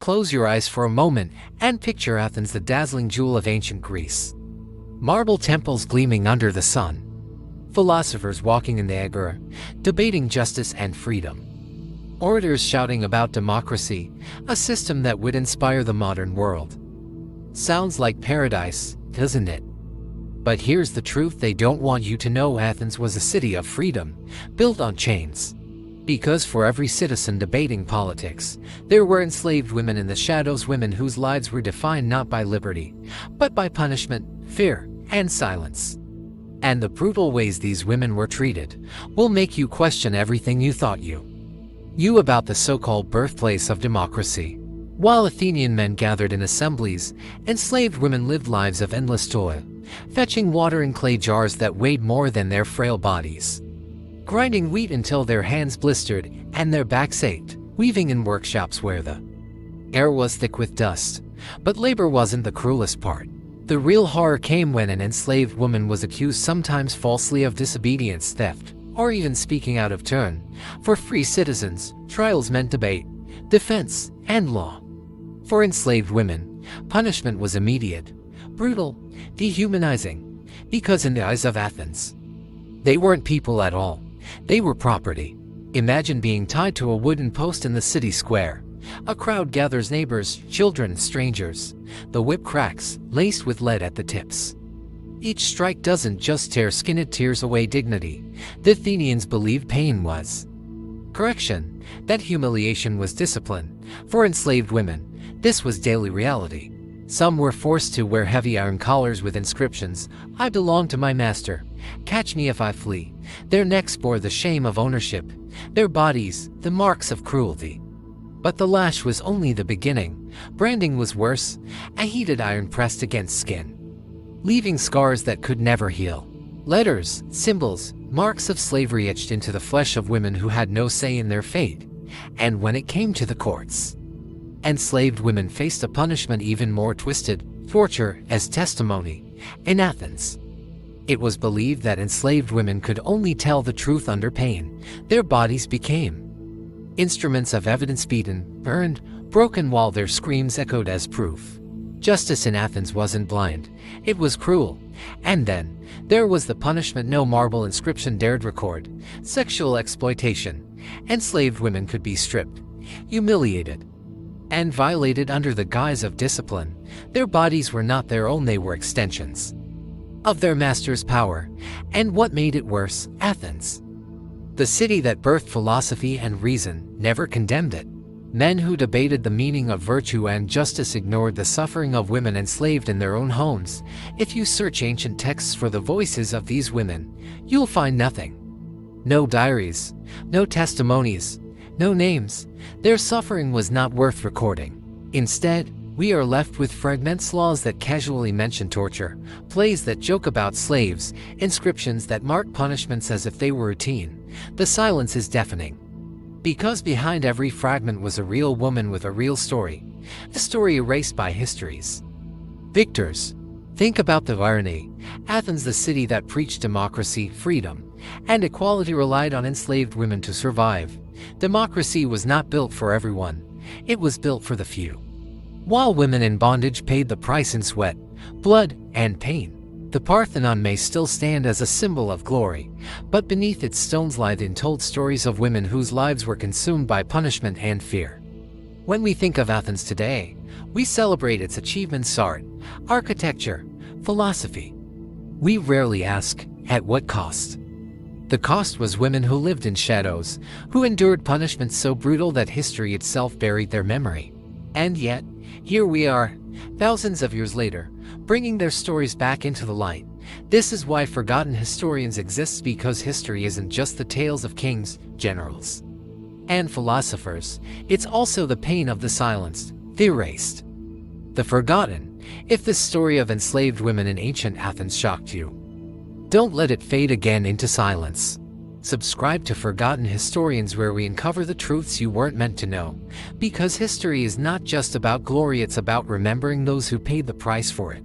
Close your eyes for a moment and picture Athens, the dazzling jewel of ancient Greece. Marble temples gleaming under the sun. Philosophers walking in the agora, debating justice and freedom. Orators shouting about democracy, a system that would inspire the modern world. Sounds like paradise, doesn't it? But here's the truth they don't want you to know: Athens was a city of freedom, built on chains. Because for every citizen debating politics, there were enslaved women in the shadows, women whose lives were defined not by liberty, but by punishment, fear, and silence. And the brutal ways these women were treated will make you question everything you thought you about the so-called birthplace of democracy. While Athenian men gathered in assemblies, enslaved women lived lives of endless toil, fetching water in clay jars that weighed more than their frail bodies, grinding wheat until their hands blistered and their backs ached, weaving in workshops where the air was thick with dust. But labor wasn't the cruelest part. The real horror came when an enslaved woman was accused, sometimes falsely, of disobedience, theft, or even speaking out of turn. For free citizens, trials meant debate, defense, and law. For enslaved women, punishment was immediate, brutal, dehumanizing, because in the eyes of Athens, they weren't people at all. They were property. Imagine being tied to a wooden post in the city square. A crowd gathers, neighbors, children, strangers. The whip cracks, laced with lead at the tips. Each strike doesn't just tear skin, it tears away dignity. The Athenians believed pain was correction, that humiliation was discipline. For enslaved women, this was daily reality. Some were forced to wear heavy iron collars with inscriptions, "I belong to my master. Catch me if I flee." Their necks bore the shame of ownership, their bodies the marks of cruelty. But the lash was only the beginning. Branding was worse, a heated iron pressed against skin, leaving scars that could never heal. Letters, symbols, marks of slavery etched into the flesh of women who had no say in their fate. And when it came to the courts, enslaved women faced a punishment even more twisted: torture as testimony. In Athens, it was believed that enslaved women could only tell the truth under pain. Their bodies became instruments of evidence, beaten, burned, broken while their screams echoed as proof. Justice in Athens wasn't blind, it was cruel. And then there was the punishment no marble inscription dared record: sexual exploitation. Enslaved women could be stripped, humiliated, and violated under the guise of discipline. Their bodies were not their own, they were extensions of their master's power. And what made it worse, Athens, the city that birthed philosophy and reason, never condemned it. Men who debated the meaning of virtue and justice ignored the suffering of women enslaved in their own homes. If you search ancient texts for the voices of these women, you'll find nothing. No diaries, no testimonies, no names. Their suffering was not worth recording. Instead, we are left with fragments, laws that casually mention torture, plays that joke about slaves, inscriptions that mark punishments as if they were routine. The silence is deafening, because behind every fragment was a real woman with a real story, a story erased by history's victors. Think about the irony. Athens, the city that preached democracy, freedom, and equality, relied on enslaved women to survive. Democracy was not built for everyone, it was built for the few. While women in bondage paid the price in sweat, blood, and pain, the Parthenon may still stand as a symbol of glory, but beneath its stones lie the untold stories of women whose lives were consumed by punishment and fear. When we think of Athens today, we celebrate its achievements: art, architecture, philosophy. We rarely ask, at what cost? The cost was women who lived in shadows, who endured punishment so brutal that history itself buried their memory. And yet, here we are, thousands of years later, bringing their stories back into the light. This is why forgotten historians exist, because history isn't just the tales of kings, generals, and philosophers. It's also the pain of the silenced, the erased, the forgotten. If the story of enslaved women in ancient Athens shocked you, don't let it fade again into silence. Subscribe to Forgotten Historians, where we uncover the truths you weren't meant to know. Because history is not just about glory, it's about remembering those who paid the price for it.